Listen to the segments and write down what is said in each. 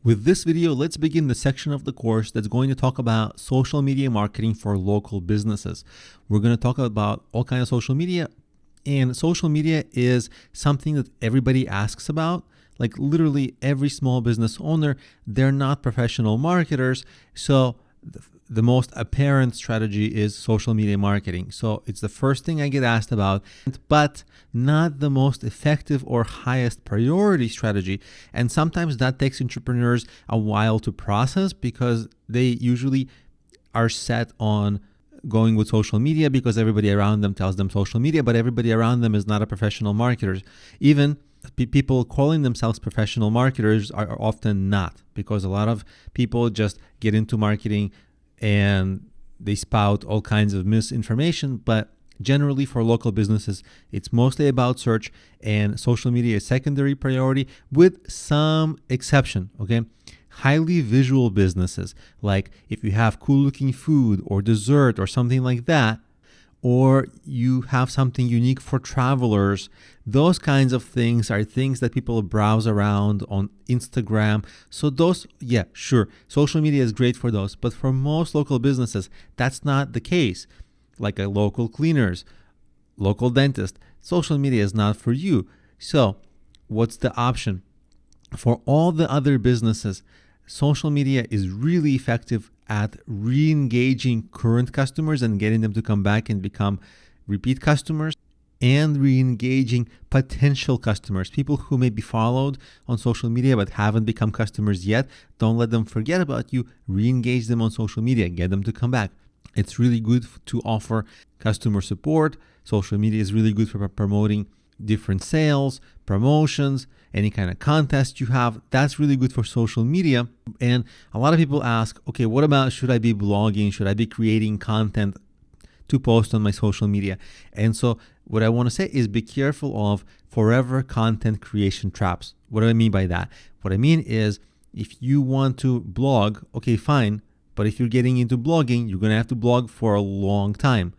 With this video, let's begin the section of the course that's going to talk about social media marketing for local businesses. We're going to talk about all kinds of social media, and social media is something that everybody asks about. Like literally every small business owner, they're not professional marketers. So the most apparent strategy is social media marketing. So it's the first thing I get asked about, but not the most effective or highest priority strategy. And sometimes that takes entrepreneurs a while to process because they usually are set on going with social media because everybody around them tells them social media, but everybody around them is not a professional marketer. Even people calling themselves professional marketers are often not, because a lot of people just get into marketing and they spout all kinds of misinformation. But generally for local businesses, it's mostly about search, and social media is secondary priority with some exception, okay? Highly visual businesses, like if you have cool looking food or dessert or something like that, or you have something unique for travelers, those kinds of things are things that people browse around on Instagram. So those, yeah, sure, social media is great for those. But for most local businesses, that's not the case. Like a local cleaners, local dentist, social media is not for you. So what's the option? For all the other businesses, social media is really effective at re-engaging current customers and getting them to come back and become repeat customers, and re-engaging potential customers, people who may be followed on social media but haven't become customers yet. Don't let them forget about you. Re-engage them on social media, get them to come back. It's really good to offer customer support. Social media is really good for promoting different sales, promotions, any kind of contest you have. That's really good for social media. And a lot of people ask, okay, what about, should I be blogging? Should I be creating content to post on my social media? And so what I want to say is be careful of forever content creation traps. What do I mean by that? What I mean is, if you want to blog, okay, fine. But if you're getting into blogging, you're going to have to blog for a long time.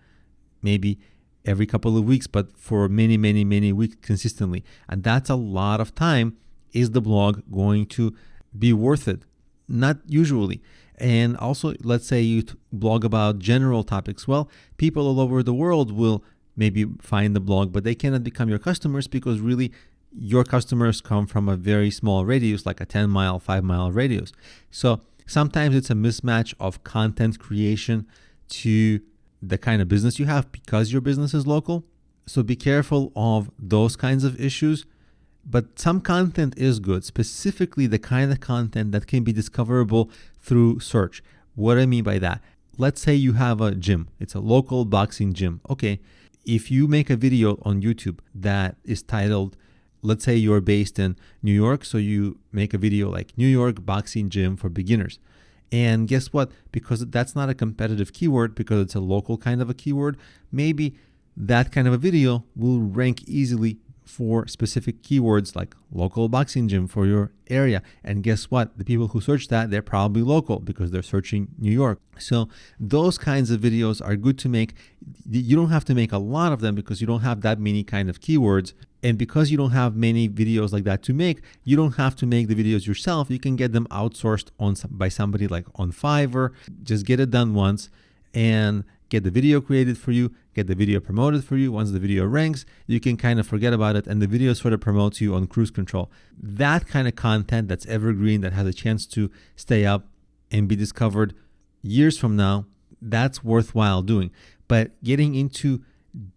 Maybe every couple of weeks, but for many, many, many weeks consistently. And that's a lot of time. Is the blog going to be worth it? Not usually. And also, let's say you blog about general topics. Well, people all over the world will maybe find the blog, but they cannot become your customers because really your customers come from a very small radius, like a 10-mile, 5-mile radius. So sometimes it's a mismatch of content creation to the kind of business you have because your business is local. So be careful of those kinds of issues. But some content is good, specifically the kind of content that can be discoverable through search. What I mean by that? Let's say you have a gym. It's a local boxing gym. Okay, if you make a video on YouTube that is titled, let's say you're based in New York, so you make a video like New York boxing gym for beginners. And guess what? Because that's not a competitive keyword, because it's a local kind of a keyword, maybe that kind of a video will rank easily for specific keywords like local boxing gym for your area. And guess what? The people who search that, they're probably local because they're searching New York. So those kinds of videos are good to make. You don't have to make a lot of them because you don't have that many kind of keywords. And because you don't have many videos like that to make, you don't have to make the videos yourself. You can get them outsourced by somebody like on Fiverr. Just get it done once and get the video created for you, get the video promoted for you. Once the video ranks, you can kind of forget about it and the video sort of promotes you on cruise control. That kind of content that's evergreen, that has a chance to stay up and be discovered years from now, that's worthwhile doing. But getting into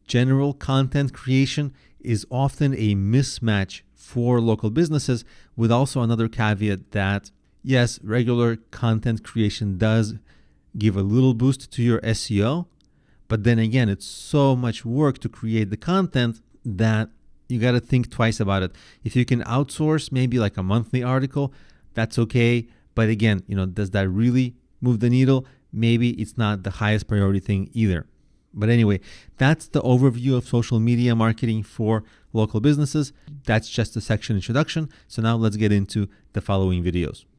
general content creation is often a mismatch for local businesses, with also another caveat that, yes, regular content creation does give a little boost to your SEO, but then again, it's so much work to create the content that you got to think twice about it. If you can outsource maybe like a monthly article, that's okay. But again, does that really move the needle? Maybe it's not the highest priority thing either. But anyway, that's the overview of social media marketing for local businesses. That's just a section introduction. So now let's get into the following videos.